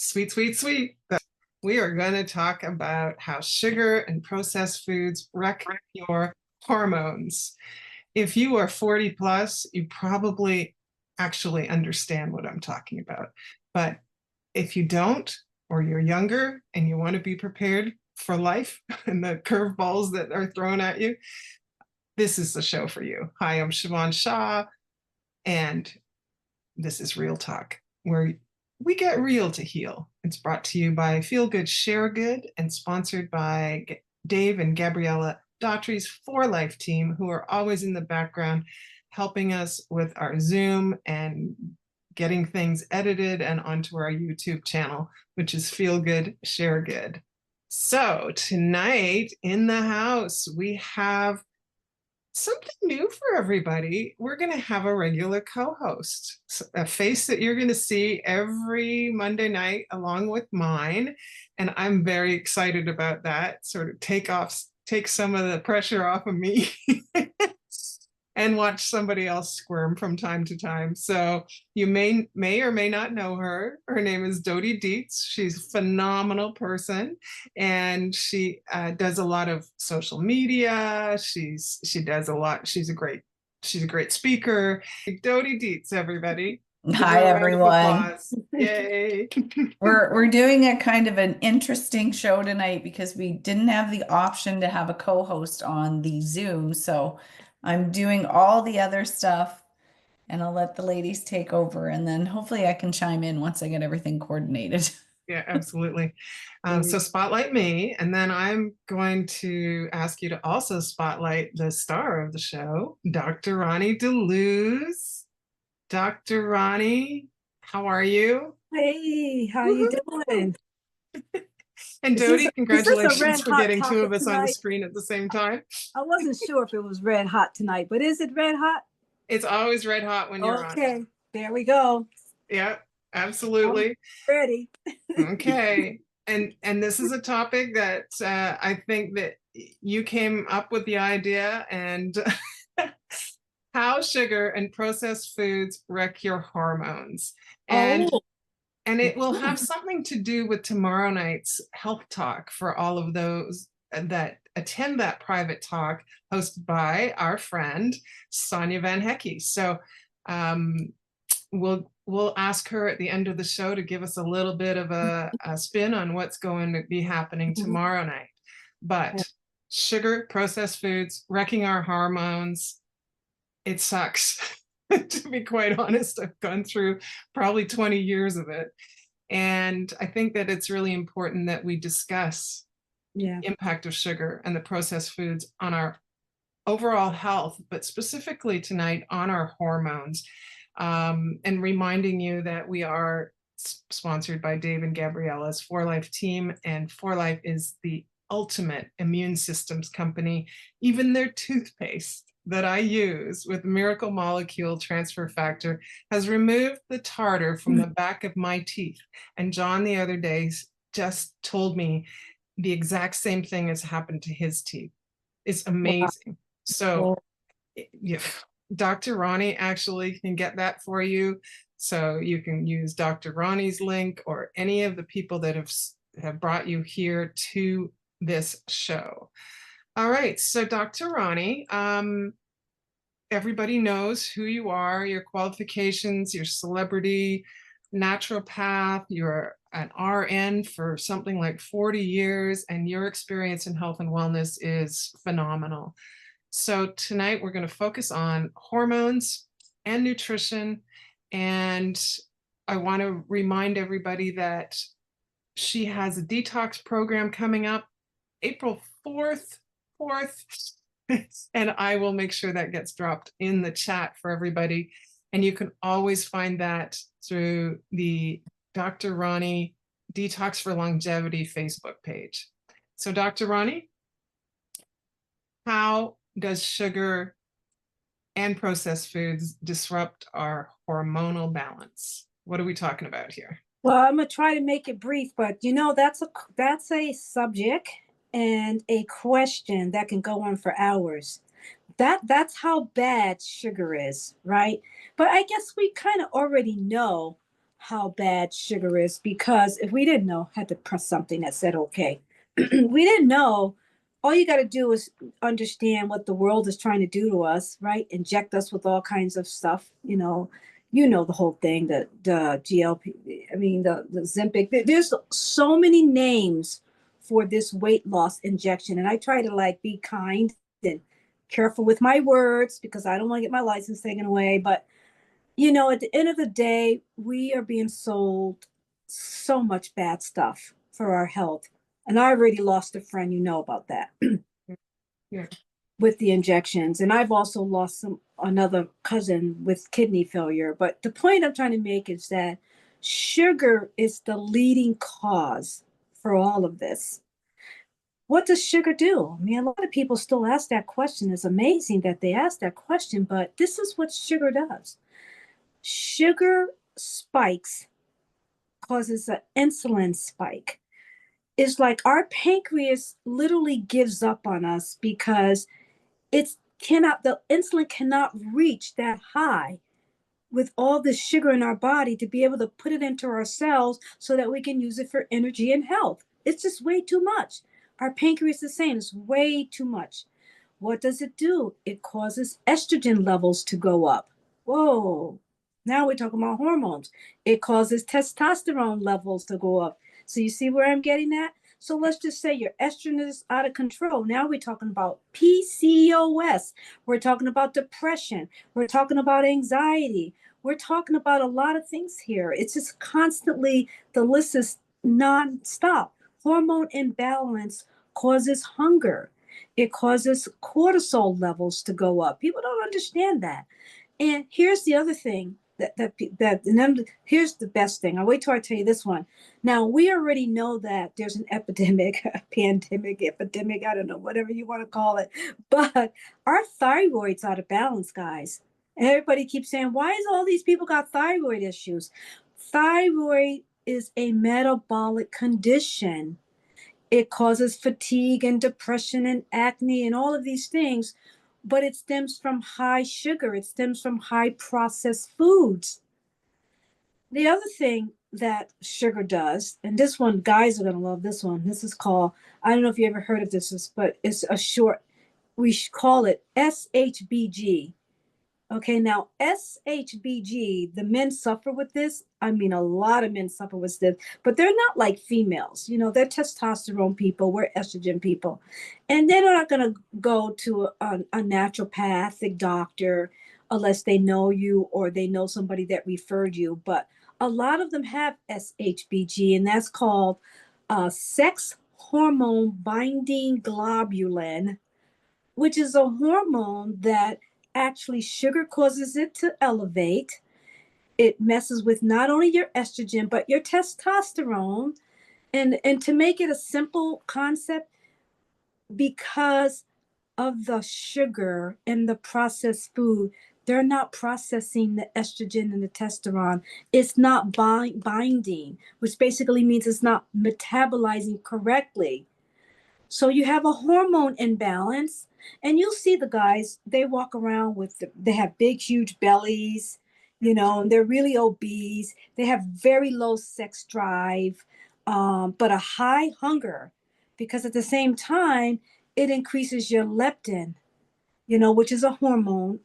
Sweet, sweet, sweet. We are going to talk about how sugar and processed foods wreck your hormones. If you are 40 plus, you probably actually understand what I'm talking about. But if you don't, or you're younger and you want to be prepared for life and the curveballs that are thrown at you, this is the show for you. Hi, I'm Siobhan Shah, and this is Real Talk, where we get real to heal. It's brought to you by Feel Good, Share Good, and sponsored by Dave and Gabriella Daughtry's For Life team, who are always in the background helping us with our Zoom and getting things edited and onto our YouTube channel, which is Feel Good, Share Good. So tonight in the house, we have something new for everybody. We're going to have a regular co-host, a face that you're going to see every Monday night along with mine. And I'm very excited about that. Sort of take some of the pressure off of me and watch somebody else squirm from time to time. So you may or may not know her. Her name is Dodi Dietz. She's a phenomenal person, and she does a lot of social media. She does a lot. She's a great speaker. Dodi Dietz, everybody. Hi, everyone. Yay. We're doing a kind of an interesting show tonight because we didn't have the option to have a co-host on the Zoom. So I'm doing all the other stuff and I'll let the ladies take over, and then hopefully I can chime in once I get everything coordinated. Yeah, absolutely. So spotlight me, and then I'm going to ask you to also spotlight the star of the show, Dr. Roni DeLuz. Dr. Roni, how are you? Hey, how you doing? And Dodi, congratulations for getting two of us on the screen at the same time. I wasn't sure if it was red hot tonight, but is it red hot? It's always red hot when you're on. Okay, there we go. Yeah, absolutely. I'm ready. Okay. And this is a topic that I think that you came up with the idea, and how sugar and processed foods wreck your hormones. And it will have something to do with tomorrow night's health talk for all of those that attend that private talk hosted by our friend Sonia Van Hecke. So we'll ask her at the end of the show to give us a little bit of a spin on what's going to be happening tomorrow night. But sugar, processed foods, wrecking our hormones, it sucks. To be quite honest, I've gone through probably 20 years of it. And I think that it's really important that we discuss the impact of sugar and the processed foods on our overall health, but specifically tonight on our hormones. And reminding you that we are sponsored by Dave and Gabriella's For Life team, and For Life is the ultimate immune systems company. Even their toothpaste that I use with Miracle Molecule Transfer Factor has removed the tartar from the back of my teeth. And John the other day just told me the exact same thing has happened to his teeth. It's amazing. Wow. So yeah, Dr. Roni actually can get that for you. So you can use Dr. Roni's link or any of the people that have brought you here to this show. All right, so Dr. Roni, everybody knows who you are, your qualifications, your celebrity, naturopath, you're an RN for something like 40 years, and your experience in health and wellness is phenomenal. So tonight we're going to focus on hormones and nutrition, and I want to remind everybody that she has a detox program coming up April 4th, and I will make sure that gets dropped in the chat for everybody. And you can always find that through the Dr. Roni Detox for Longevity Facebook page. So Dr. Roni, how does sugar and processed foods disrupt our hormonal balance? What are we talking about here? Well, I'm gonna try to make it brief, but that's a subject and a question that can go on for hours. That's how bad sugar is, right? But I guess we kind of already know how bad sugar is, because if we didn't know, had to press something that said okay. We didn't know. All you got to do is understand what the world is trying to do to us, right? Inject us with all kinds of stuff, you know the whole thing, the GLP, I mean the Zempic. There's so many names for this weight loss injection, and I try to like be kind and careful with my words because I don't want to get my license taken away. But at the end of the day, we are being sold so much bad stuff for our health. And I already lost a friend, about that. Yeah. With the injections. And I've also lost another cousin with kidney failure. But the point I'm trying to make is that sugar is the leading cause for all of this. What does sugar do? I mean, a lot of people still ask that question. It's amazing that they ask that question, but this is what sugar does. Sugar spikes causes an insulin spike. It's like our pancreas literally gives up on us because the insulin cannot reach that high with all the sugar in our body to be able to put it into our cells so that we can use it for energy and health. It's just way too much. Our pancreas is saying it's way too much. What does it do? It causes estrogen levels to go up. Whoa. Now we're talking about hormones. It causes testosterone levels to go up. So you see where I'm getting at? So let's just say your estrogen is out of control. Now we're talking about PCOS. We're talking about depression. We're talking about anxiety. We're talking about a lot of things here. It's just constantly, the list is nonstop. Hormone imbalance causes hunger. It causes cortisol levels to go up. People don't understand that. And here's the other thing here's the best thing. I'll wait till I tell you this one. Now, we already know that there's an epidemic, a pandemic, epidemic, I don't know, whatever you want to call it. But our thyroid's out of balance, guys. And everybody keeps saying, why is all these people got thyroid issues? Thyroid is a metabolic condition. It causes fatigue and depression and acne and all of these things, but it stems from high sugar. It stems from high processed foods. The other thing that sugar does, and this one, guys are going to love this one. This is called, I don't know if you ever heard of this, but it's a short, we call it SHBG. Okay, now SHBG, the men suffer with this. I mean, a lot of men suffer with this, but they're not like females. They're testosterone people. We're estrogen people. And they're not going to go to a naturopathic doctor unless they know you or they know somebody that referred you. But a lot of them have SHBG, and that's called sex hormone binding globulin, which is a hormone that actually sugar causes it to elevate. It messes with not only your estrogen, but your testosterone. And to make it a simple concept, because of the sugar and the processed food, they're not processing the estrogen and the testosterone. It's not binding, which basically means it's not metabolizing correctly. So you have a hormone imbalance, and you'll see the guys, they walk around they have big, huge bellies, and they're really obese. They have very low sex drive, but a high hunger, because at the same time, it increases your leptin, which is a hormone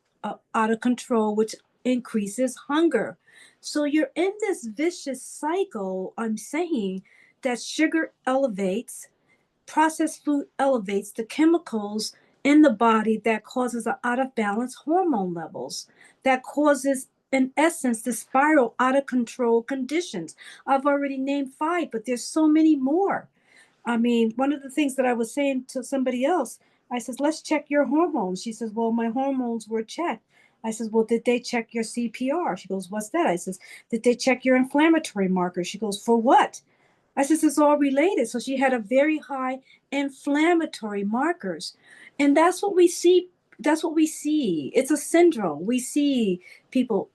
out of control, which increases hunger. So you're in this vicious cycle. I'm saying that sugar elevates, processed food elevates the chemicals in the body that causes an out of balance hormone levels, that causes, in essence, the spiral out of control conditions. I've already named 5, but there's so many more. I mean, one of the things that I was saying to somebody else, I says, let's check your hormones. She says, well, my hormones were checked. I says, well, did they check your CPR? She goes, what's that? I says, did they check your inflammatory markers? She goes, for what? I says, it's all related. So she had a very high inflammatory markers. And that's what we see. That's what we see. It's a syndrome. We see people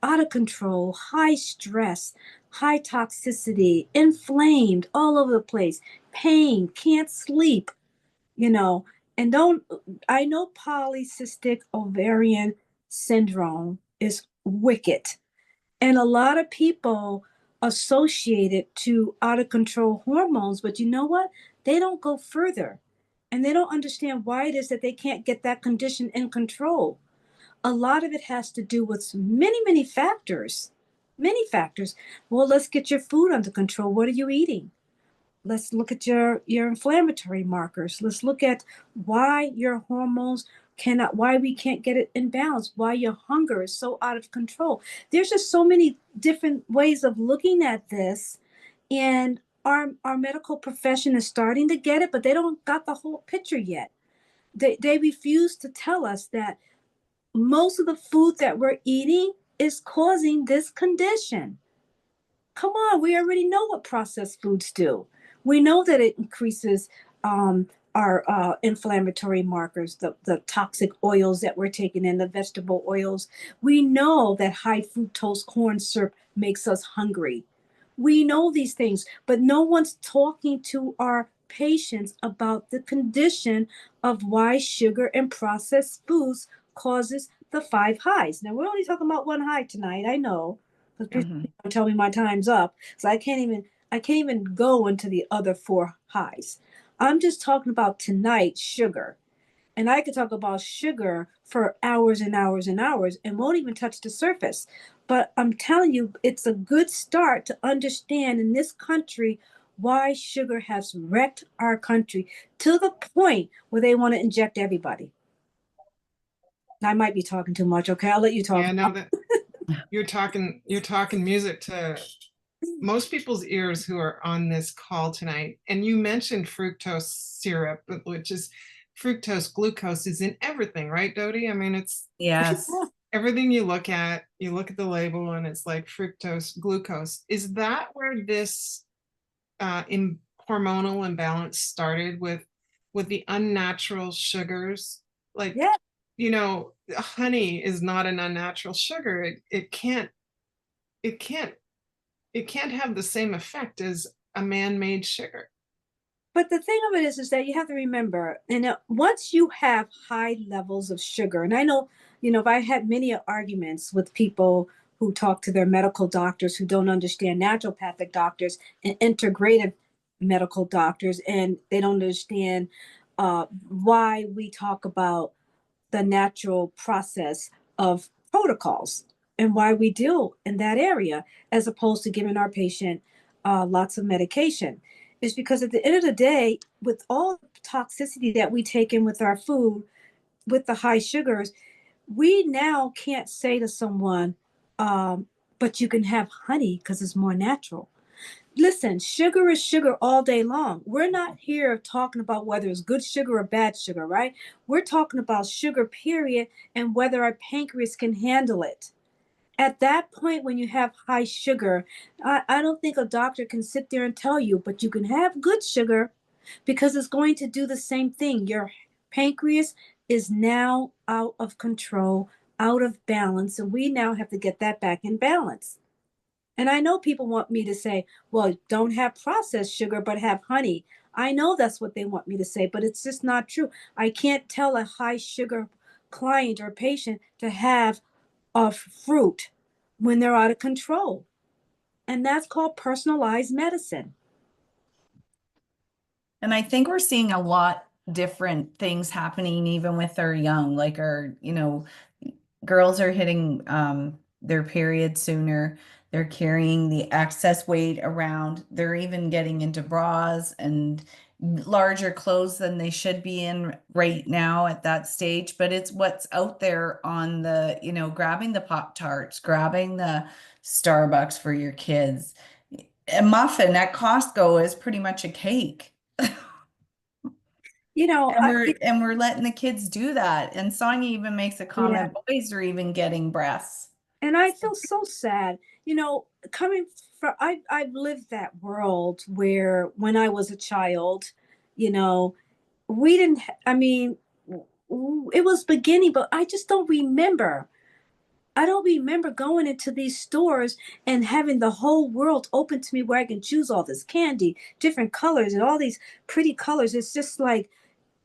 out of control, high stress, high toxicity, inflamed all over the place, pain, can't sleep, and I know polycystic ovarian syndrome is wicked. And a lot of people associated to out of control hormones. But you know what? They don't go further. And they don't understand why it is that they can't get that condition in control. A lot of it has to do with many, many factors. Many factors. Well, let's get your food under control. What are you eating? Let's look at your inflammatory markers. Let's look at why your hormones cannot, why we can't get it in balance, why your hunger is so out of control. There's just so many different ways of looking at this. And our medical profession is starting to get it, but they don't got the whole picture yet. They refuse to tell us that most of the food that we're eating is causing this condition. Come on, we already know what processed foods do. We know that it increases our inflammatory markers, the toxic oils that we're taking in, the vegetable oils. We know that high fructose corn syrup makes us hungry. We know these things, but no one's talking to our patients about the condition of why sugar and processed foods causes the 5 highs. Now we're only talking about 1 high tonight. I know, because people tell me my time's up, so I can't even go into the other 4 highs. I'm just talking about tonight sugar. And I could talk about sugar for hours and hours and hours and won't even touch the surface. But I'm telling you, it's a good start to understand in this country why sugar has wrecked our country to the point where they want to inject everybody. I might be talking too much. Okay, I'll let you talk. Yeah, no, that you're talking music to most people's ears who are on this call tonight. And you mentioned fructose syrup, which is fructose, glucose is in everything, right, Dodie? I mean, it's Yes. everything you look at the label and it's like fructose, glucose. Is that where this in hormonal imbalance started with the unnatural sugars? Like, Yeah. Honey is not an unnatural sugar. It can't have the same effect as a man-made sugar. But the thing of it is that you have to remember, and once you have high levels of sugar, and I know, if I had many arguments with people who talk to their medical doctors who don't understand naturopathic doctors and integrative medical doctors, and they don't understand why we talk about the natural process of protocols and why we deal in that area as opposed to giving our patient lots of medication is because at the end of the day, with all the toxicity that we take in with our food, with the high sugars, we now can't say to someone, but you can have honey because it's more natural. Listen, sugar is sugar all day long. We're not here talking about whether it's good sugar or bad sugar, right? We're talking about sugar, period, and whether our pancreas can handle it. At that point, when you have high sugar, I don't think a doctor can sit there and tell you, but you can have good sugar because it's going to do the same thing. Your pancreas is now out of control, out of balance, and we now have to get that back in balance. And I know people want me to say, well, don't have processed sugar, but have honey. I know that's what they want me to say, but it's just not true. I can't tell a high sugar client or patient to have a fruit when they're out of control. And that's called personalized medicine. And I think we're seeing a lot different things happening even with our young, like girls are hitting their period sooner. They're carrying the excess weight around. They're even getting into bras and larger clothes than they should be in right now at that stage. But it's what's out there on the, grabbing the Pop-Tarts, grabbing the Starbucks for your kids. A muffin at Costco is pretty much a cake. And we're letting the kids do that. And Sonia even makes a comment, boys are even getting breasts. And I feel so sad, coming from, I've lived that world where when I was a child, we didn't, it was beginning, but I just don't remember. I don't remember going into these stores and having the whole world open to me where I can choose all this candy, different colors and all these pretty colors. It's just like,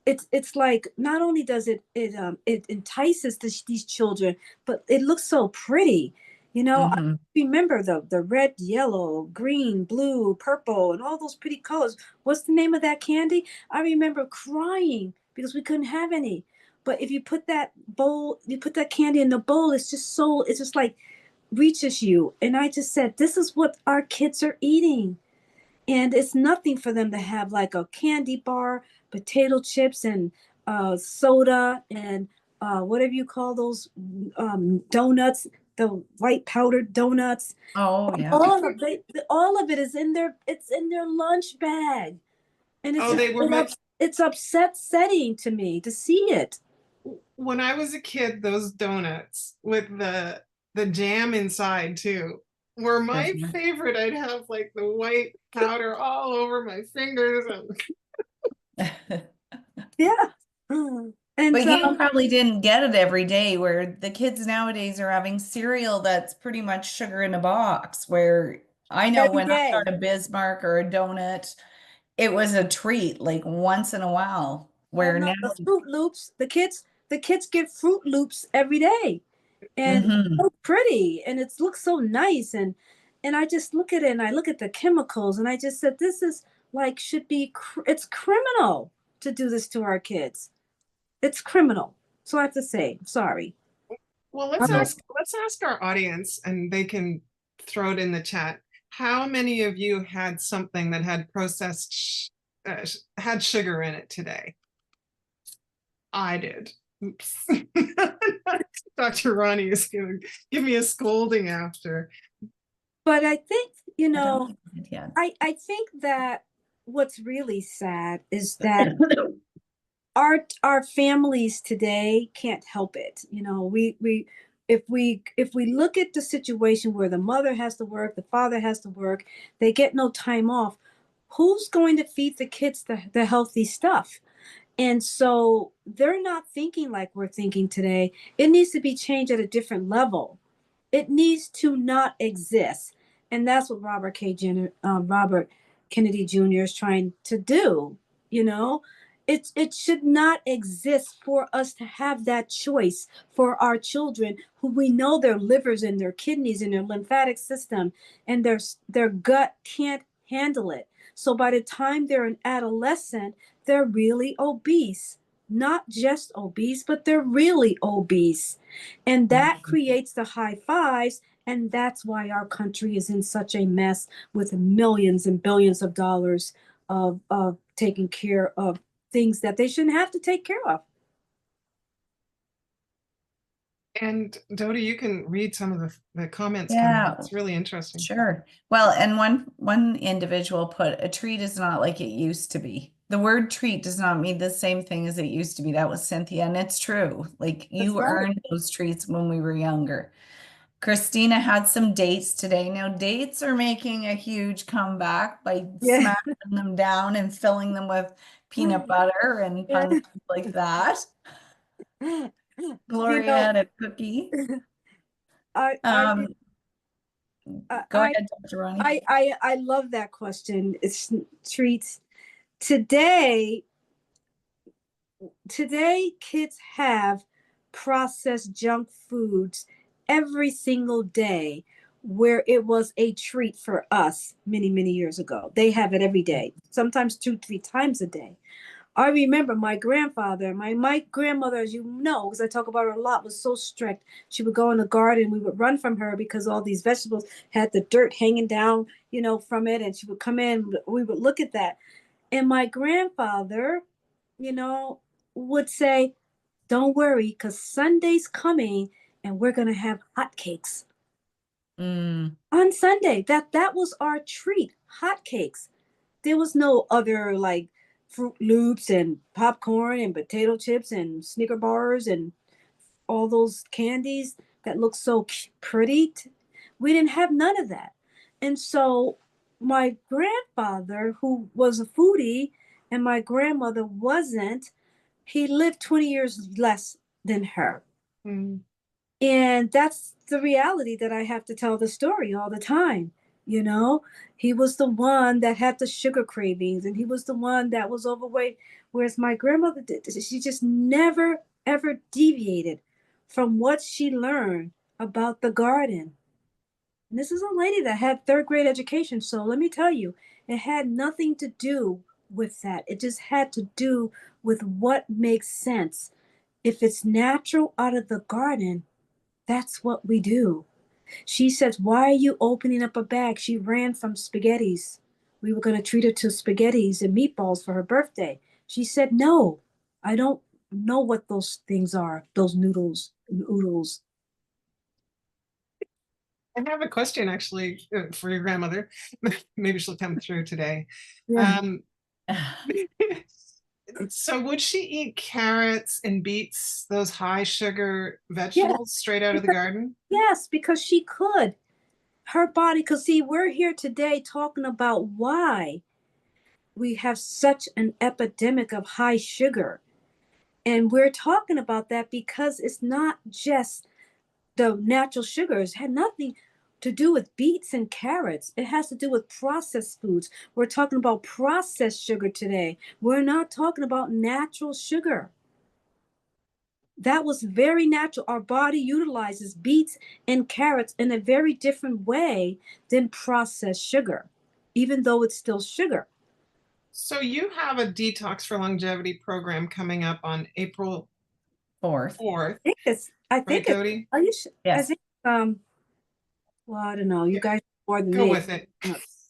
it's like not only does it entices these children, but it looks so pretty. You know, I Mhm. remember the red, yellow, green, blue, purple, and all those pretty colors. What's the name of that candy? I remember crying because we couldn't have any. But if you put that bowl, you put that candy in the bowl, it's just so, it's just like reaches you. And I just said, this is what our kids are eating. And it's nothing for them to have like a candy bar, potato chips, and soda, and whatever you call those donuts, the white powdered donuts. Oh, yeah. All of it is in their, it's in their lunch bag, and it's Oh, just they were meant. it's upset setting to me to see it. When I was a kid, those donuts with the jam inside too were my Mhm. favorite. I'd have like the white powder all over my fingers. Yeah. And But you probably didn't get it every day, where the kids nowadays are having cereal that's pretty much sugar in a box. Where I know every when I day. got a Bismarck or a donut, it was a treat like once in a while. Oh Where no, now, the Fruit Loops. The kids get Fruit Loops every day, and it's Mhm. so pretty, and it looks so nice, and I just look at it, and I look at the chemicals, and I just said, this is like should be it's criminal to do this to our kids. It's criminal. So I have to say, sorry. Well, No. let's ask our audience, and they can throw it in the chat. How many of you had something that had had sugar in it today? I did. Oops. Dr. Ronnie is going to give me a scolding after. But I think, I don't think it yet. I think that what's really sad is that our families today can't help it. We if we look at the situation where the mother has to work, the father has to work, they get no time off. Who's going to feed the kids the healthy stuff? And so they're not thinking like we're thinking today. It needs to be changed at a different level. It needs to not exist. And that's what Robert Kennedy Jr. is trying to do. You know, it should not exist for us to have that choice for our children, who we know their livers and their kidneys and their lymphatic system and their gut can't handle it. So by the time they're an adolescent, they're really obese. Not just obese, but they're really obese. And that creates the high fives. And that's why our country is in such a mess, with millions and billions of dollars of taking care of things that they shouldn't have to take care of. And Dodie, you can read some of the comments coming. Yeah, It's really interesting. sure. Well, and one individual put, a treat is not like it used to be. The word treat does not mean the same thing as it used to be. That was Cynthia, and it's true. Like, That's you right. earned those treats when we were younger. Christina had some dates today. Now, dates are making a huge comeback by Yeah. smashing them down and filling them with peanut butter and Yeah. fun things like that. You Gloria know, had a cookie. I I Um, Go I ahead, Dr. Ronnie. I love that question. It's treats. Today, kids have processed junk foods every single day, where it was a treat for us many, many years ago. They have it every day, sometimes 2, 3 times a day. I remember my grandfather, my grandmother, as you know, because I talk about her a lot, was so strict. She would go in the garden, we would run from her because all these vegetables had the dirt hanging down, from it. And she would come in, we would look at that. And my grandfather, you know, would say, don't worry, because Sunday's coming and we're going to have hotcakes Mm, on Sunday. That was our treat, hotcakes. There was no other like Fruit Loops and popcorn and potato chips and Snicker bars and all those candies that look so pretty. We didn't have none of that. And so my grandfather, who was a foodie, and my grandmother wasn't, he lived 20 years less than her. Mm. And that's the reality that I have to tell the story all the time. You know, he was the one that had the sugar cravings, and he was the one that was overweight. Whereas my grandmother did, she just never, ever deviated from what she learned about the garden. And this is a lady that had third grade education. So let me tell you, it had nothing to do with that. It just had to do with what makes sense. If it's natural out of the garden, that's what we do. She says, "Why are you opening up a bag?" She ran from spaghettis. We were going to treat her to spaghettis and meatballs for her birthday. She said, "No, I don't know what those things are, those noodles." I have a question actually for your grandmother. Maybe she'll come through today. Yeah. Um, so would she eat carrots and beets, those high sugar Yeah. vegetables straight out of the garden? Yes, because she could. Her body, because see, we're here today talking about why we have such an epidemic of high sugar. And we're talking about that because it's not just the natural sugars. It had nothing to do with beets and carrots. It has to do with processed foods. We're talking about processed sugar today. We're not talking about natural sugar. That was very natural. Our body utilizes beets and carrots in a very different way than processed sugar, even though it's still sugar. So you have a Detox for Longevity program coming up on April 4th. 4th, I right, think it's, Dodie? are you, I Yes. think, well, I don't know. You guys are more than Go me. with it.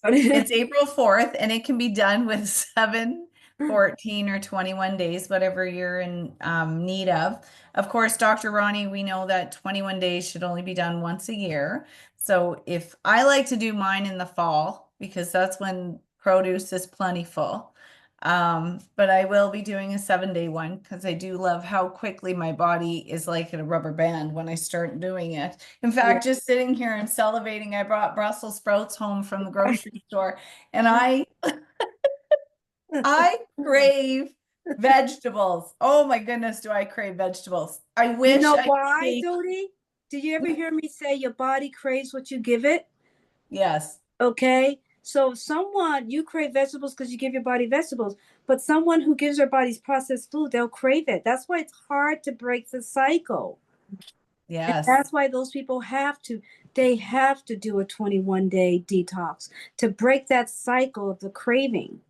It's April 4th, and it can be done with 7, 14, or 21 days, whatever you're in need of. Of course, Dr. Roni, we know that 21 days should only be done once a year. So if I like to do mine in the fall, because that's when produce is plentiful. But I will be doing a 7-day one because I do love how quickly my body is like a rubber band when I start doing it. In fact, just sitting here and salivating, I brought Brussels sprouts home from the grocery store, and I crave vegetables. Oh my goodness, do I crave vegetables? I You wish know I could why, take, Dodie? Did you ever hear me say your body craves what you give it? yes. Okay. So someone you crave vegetables because you give your body vegetables, but someone who gives their bodies processed food, they'll crave it. That's why it's hard to break the cycle. And Yes. that's why those people they have to do a 21-day detox to break that cycle of the craving.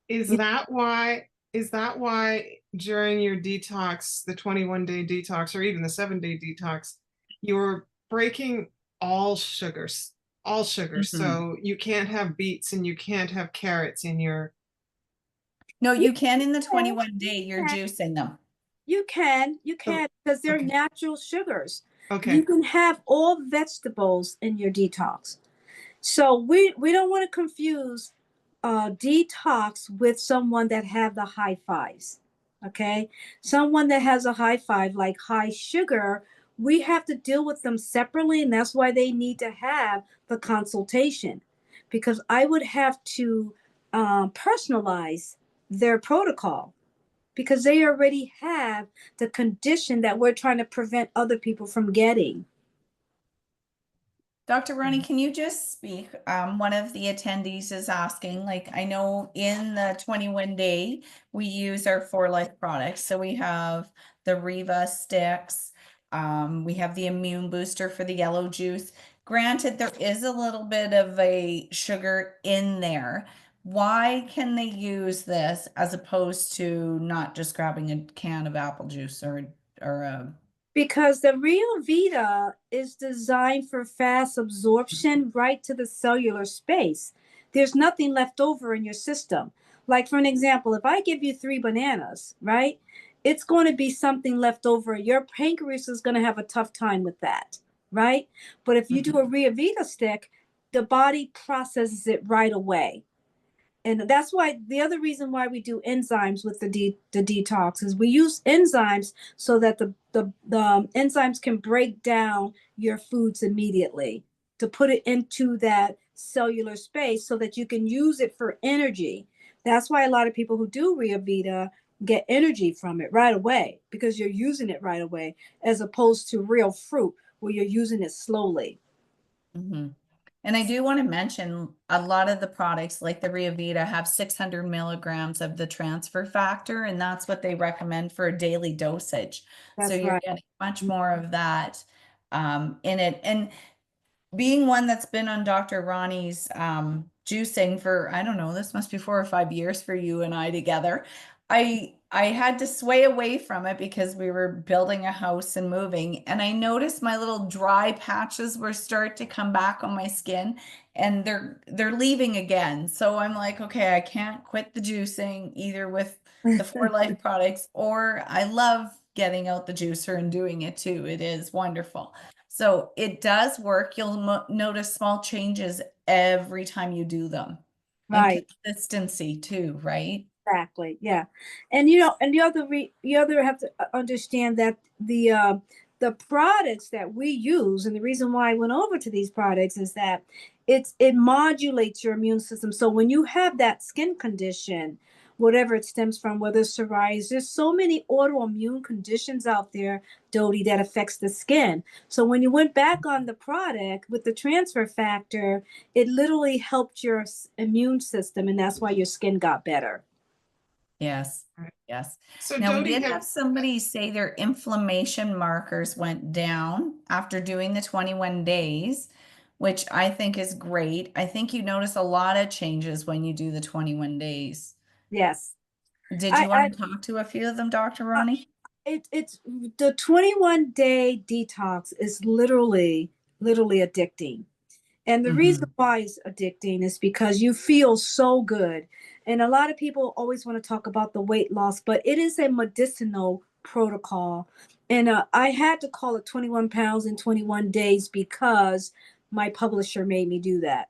Is that why? Is that why during your detox, the 21-day detox, or even the 7-day detox, you're breaking all sugars, all sugar. So you can't have beets and you can't have carrots in your. No, you can in the Yeah, 21-day, you're juicing them. you can Oh, because they're okay. natural sugars. Okay. You can have all vegetables in your detox. So we don't want to confuse detox with someone that have the high fives. Okay, someone that has a high five like high sugar, we have to deal with them separately, and that's why they need to have the consultation, because I would have to personalize their protocol because they already have the condition that we're trying to prevent other people from getting. Dr. Roni, can you just speak? One of the attendees is asking, like, I know in the 21-day, we use our 4 Life products. So we have the Riva sticks, we have the immune booster for the yellow juice. Granted, there is a little bit of a sugar in there. Why can they use this as opposed to not just grabbing a can of apple juice or a Because the Rio Vita is designed for fast absorption right to the cellular space. There's nothing left over in your system. Like, for an example, if I give you 3 bananas, right, it's going to be something left over. Your pancreas is going to have a tough time with that, right? But if you do a Rio Vita stick, the body processes it right away. And that's why the other reason why we do enzymes with the detox is we use enzymes so that the enzymes can break down your foods immediately to put it into that cellular space so that you can use it for energy. That's why a lot of people who do Ria Vita get energy from it right away because you're using it right away, as opposed to real fruit where you're using it slowly. Mhm. And I do want to mention a lot of the products like the Riavita have 600 milligrams of the transfer factor, and that's what they recommend for a daily dosage. So That's you're right. getting much more of that in it. And being one that's been on Dr. Ronnie's juicing for, I don't know, this must be 4 or 5 years for you and I together. I had to sway away from it because we were building a house and moving, and I noticed my little dry patches were start to come back on my skin, and they're leaving again. So I'm like, okay, I can't quit the juicing either with the For Life products, or I love getting out the juicer and doing it too. It is wonderful. So it does work. You'll notice small changes every time you do them. And Right. consistency too, right? Exactly. Yeah. And you know, and you other have to understand that the products that we use, and the reason why I went over to these products is that it modulates your immune system. So when you have that skin condition, whatever it stems from, whether it's psoriasis, there's so many autoimmune conditions out there, Dodie, that affects the skin. So when you went back on the product with the transfer factor, it literally helped your immune system, and that's why your skin got better. Yes. Right. Yes. So Now, we Dodie, did have somebody say their inflammation markers went down after doing the 21 days, which I think is great. I think you notice a lot of changes when you do the 21 days. Yes. Did you I, want to talk to a few of them, Dr. I Ronnie? it's the 21-day detox is literally addicting. And the reason Mhm. why it's addicting is because you feel so good. And a lot of people always want to talk about the weight loss, but it is a medicinal protocol. And I had to call it 21 pounds in 21 days because my publisher made me do that.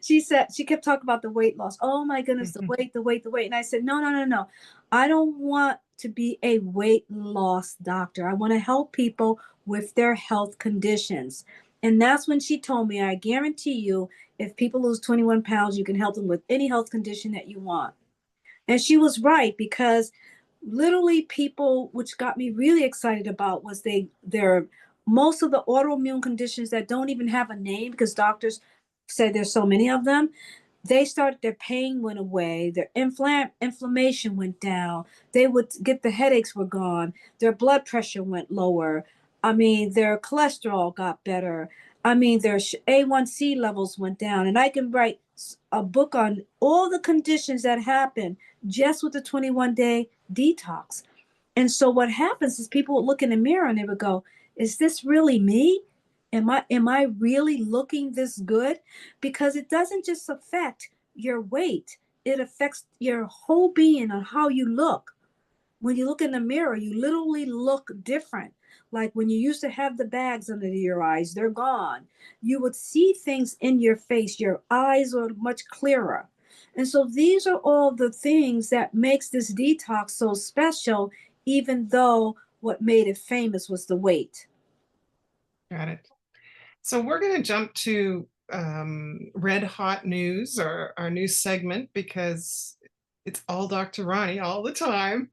She said, she kept talking about the weight loss. Oh my goodness, the weight, the weight, the weight. And I said, no, no, no, no. I don't want to be a weight loss doctor. I want to help people with their health conditions. And that's when she told me, I guarantee you, if people lose 21 pounds, you can help them with any health condition that you want. And she was right, because literally people, which got me really excited about, was they're most of the autoimmune conditions that don't even have a name, because doctors say there's so many of them. They started, their pain went away, their inflammation went down, they would get, the headaches were gone, their blood pressure went lower. I mean, their cholesterol got better. I mean, their A1C levels went down. And I can write a book on all the conditions that happen just with the 21-day detox. And so what happens is people would look in the mirror and they would go, is this really me? Am I really looking this good? Because it doesn't just affect your weight, it affects your whole being on how you look. When you look in the mirror, you literally look different. Like when you used to have the bags under your eyes, they're gone. You would see things in your face, your eyes are much clearer. And so these are all the things that makes this detox so special, even though what made it famous was the weight. got it. So we're going to jump to red hot news, or our news segment, because it's all Dr. Ronnie all the time.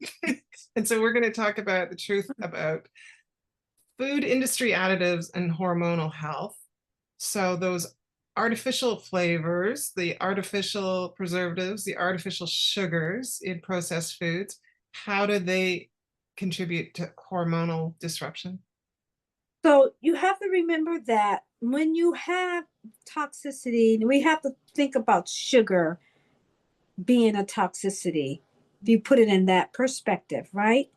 And so we're going to talk about the truth about food industry additives and hormonal health. So those artificial flavors, the artificial preservatives, the artificial sugars in processed foods, how do they contribute to hormonal disruption? So you have to remember that when you have toxicity, we have to think about sugar being a toxicity. If you put it in that perspective, right?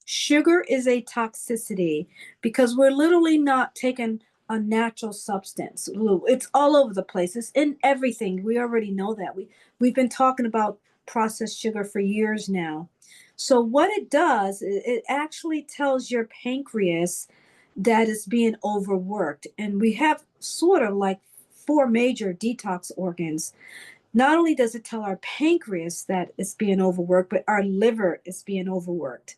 Sugar is a toxicity because we're literally not taking a natural substance. It's all over the place. It's in everything. We already know that. We've been talking about processed sugar for years now. So what it does, it actually tells your pancreas that it's being overworked. And we have sort of like four major detox organs. Not only does it tell our pancreas that it's being overworked, but our liver is being overworked.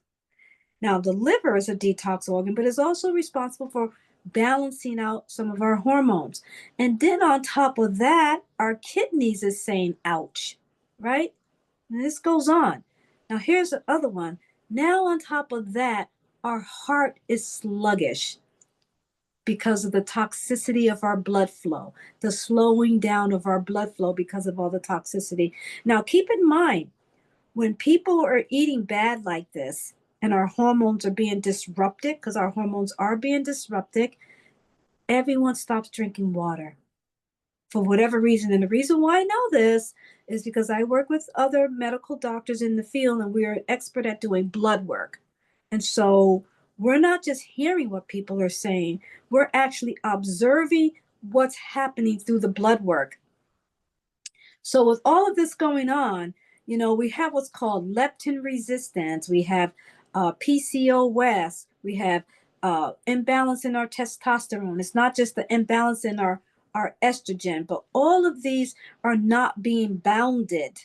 Now, the liver is a detox organ, but is also responsible for balancing out some of our hormones. And then on top of that, our kidneys is saying, ouch, right? And this goes on. Now, here's the other one. Now, on top of that, our heart is sluggish because of the toxicity of our blood flow, the slowing down of our blood flow because of all the toxicity. Now, keep in mind, when people are eating bad like this and our hormones are being disrupted, because our hormones are being disrupted, everyone stops drinking water for whatever reason. And the reason why I know this is because I work with other medical doctors in the field, and we're an expert at doing blood work. And so we're not just hearing what people are saying, we're actually observing what's happening through the blood work. So with all of this going on, we have what's called leptin resistance. We have PCOS. We have imbalance in our testosterone. It's not just the imbalance in our estrogen, but all of these are not being bounded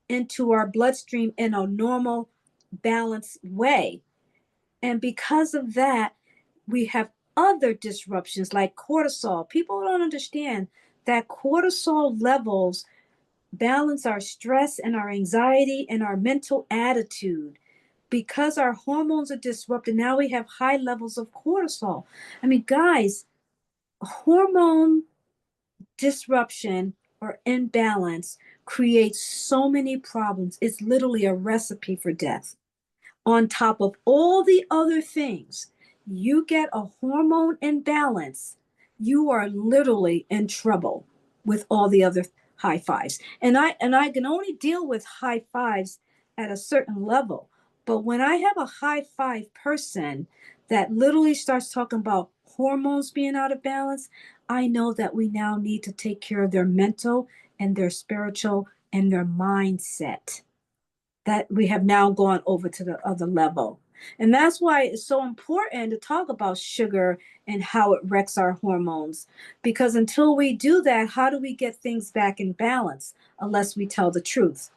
into our bloodstream in a normal, balanced way. And because of that, we have other disruptions like cortisol. People don't understand that cortisol levels balance our stress and our anxiety and our mental attitude. Because our hormones are disrupted, now we have high levels of cortisol. I mean, guys, hormone disruption or imbalance creates so many problems. It's literally a recipe for death. On top of all the other things, you get a hormone imbalance, you are literally in trouble with all the other high fives. And I can only deal with high fives at a certain level. But when I have a high five person that literally starts talking about hormones being out of balance, I know that we now need to take care of their mental and their spiritual and their mindset. That we have now gone over to the other level. And that's why it's so important to talk about sugar and how it wrecks our hormones. Because until we do that, how do we get things back in balance unless we tell the truth?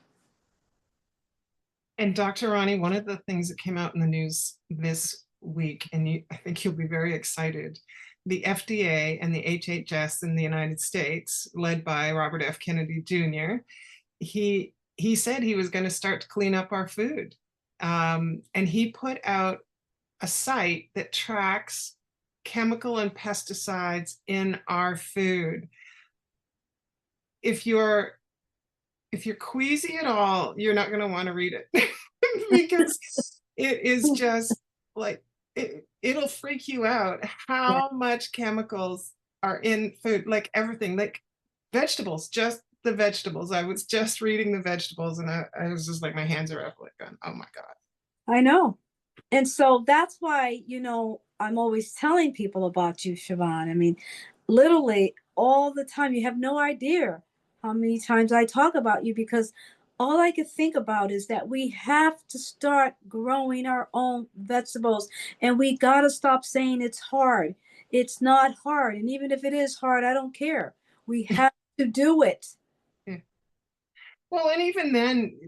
And Dr. Roni, one of the things that came out in the news this week, and I think you'll be very excited, the FDA and the HHS in the United States, led by Robert F. Kennedy Jr., he said he was going to start to clean up our food. And he put out a site that tracks chemical and pesticides in our food. If you're queasy at all, you're not going to want to read it because it is just like, it'll freak you out how much chemicals are in food, like everything, like vegetables, just the vegetables. I was just reading the vegetables and I was just like, my hands are up, like, oh my God. I know. And so that's why, I'm always telling people about you, Siobhan. I mean, literally all the time. You have no idea how many times I talk about you, because all I could think about is that we have to start growing our own vegetables, and we got to stop saying it's hard. It's not hard. And even if it is hard, I don't care. We have to do it. Yeah. Well, and even then,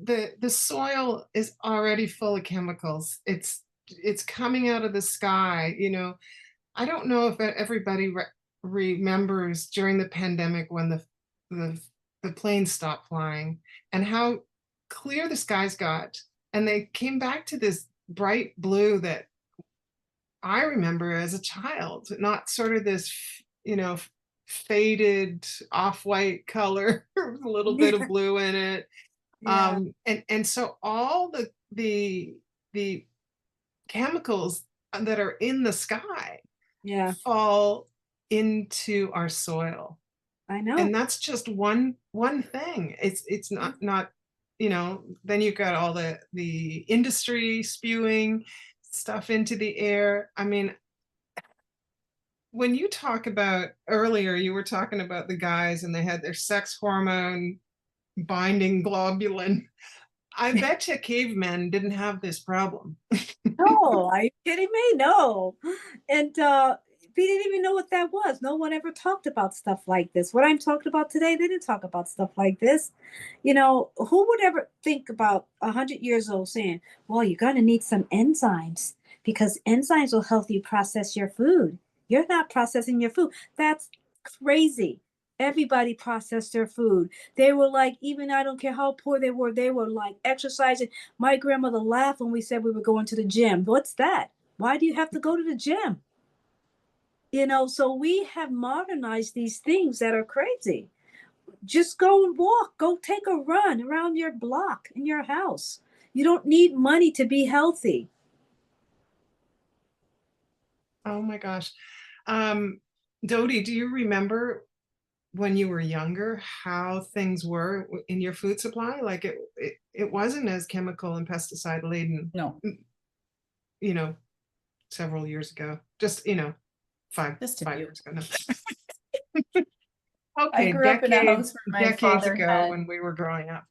the soil is already full of chemicals. It's coming out of the sky. I don't know if everybody remembers during the pandemic when the planes stopped flying and how clear the skies got, and they came back to this bright blue that I remember as a child, not sort of this, faded off-white color, with a little bit of blue in it. Yeah. And so all the chemicals that are in the sky fall into our soil. I know. And that's just one thing. It's not then you've got all the industry spewing stuff into the air. I mean, when you talk about earlier, you were talking about the guys and they had their sex hormone binding globulin. I bet you cavemen didn't have this problem. No, are you kidding me? No. And we didn't even know what that was. No one ever talked about stuff like this. What I'm talking about today, they didn't talk about stuff like this. Who would ever think about 100 years old saying, well, you're going to need some enzymes because enzymes will help you process your food. You're not processing your food. That's crazy. Everybody processed their food. They were like, even I don't care how poor they were like exercising. My grandmother laughed when we said we were going to the gym. What's that? Why do you have to go to the gym? So we have modernized these things that are crazy. Just go and walk, go take a run around your block in your house. You don't need money to be healthy. Oh my gosh. Dodie, do you remember when you were younger how things were in your food supply? Like it wasn't as chemical and pesticide laden, No, you know, several years ago. Just, five just a five few. years ago. No. I Okay, grew up in a house where my decades father ago had, when we were growing up.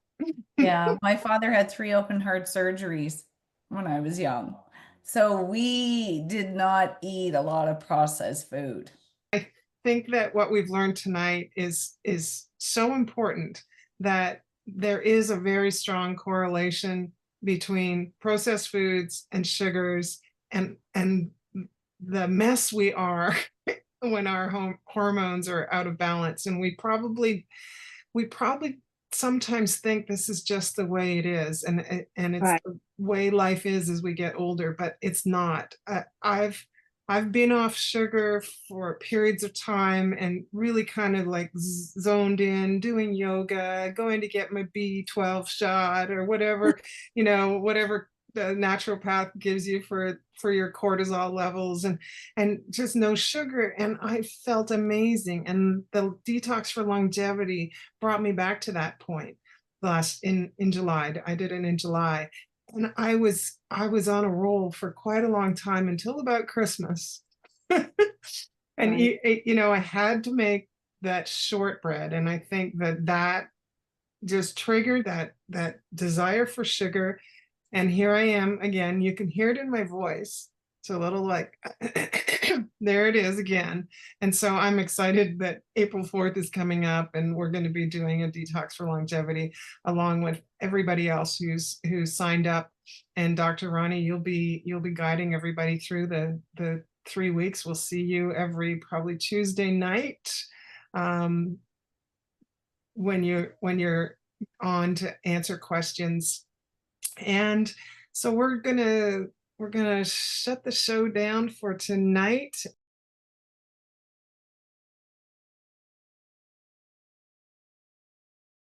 yeah, my father had 3 open heart surgeries when I was young. So we did not eat a lot of processed food. Think that what we've learned tonight is so important, that there is a very strong correlation between processed foods and sugars and the mess we are when our hormones are out of balance. And we probably sometimes think this is just the way it is, and it's Right. the way life is as we get older, but it's not. I've been off sugar for periods of time and really kind of like zoned in, doing yoga, going to get my B12 shot or whatever, whatever the naturopath gives you for your cortisol levels, and just no sugar. And I felt amazing. And the Detox for Longevity brought me back to that point in July. I did it in July. And I was on a roll for quite a long time until about Christmas. And Right. I had to make that shortbread, and I think that just triggered that desire for sugar. And here I am again. You can hear it in my voice. It's a little like, there it is again. And so I'm excited that April 4th is coming up, and we're going to be doing a Detox for Longevity along with everybody else who's signed up. And Dr. Roni, you'll be guiding everybody through the 3 weeks. We'll see you every probably Tuesday night, when you're on to answer questions. And so we're gonna shut the show down for tonight.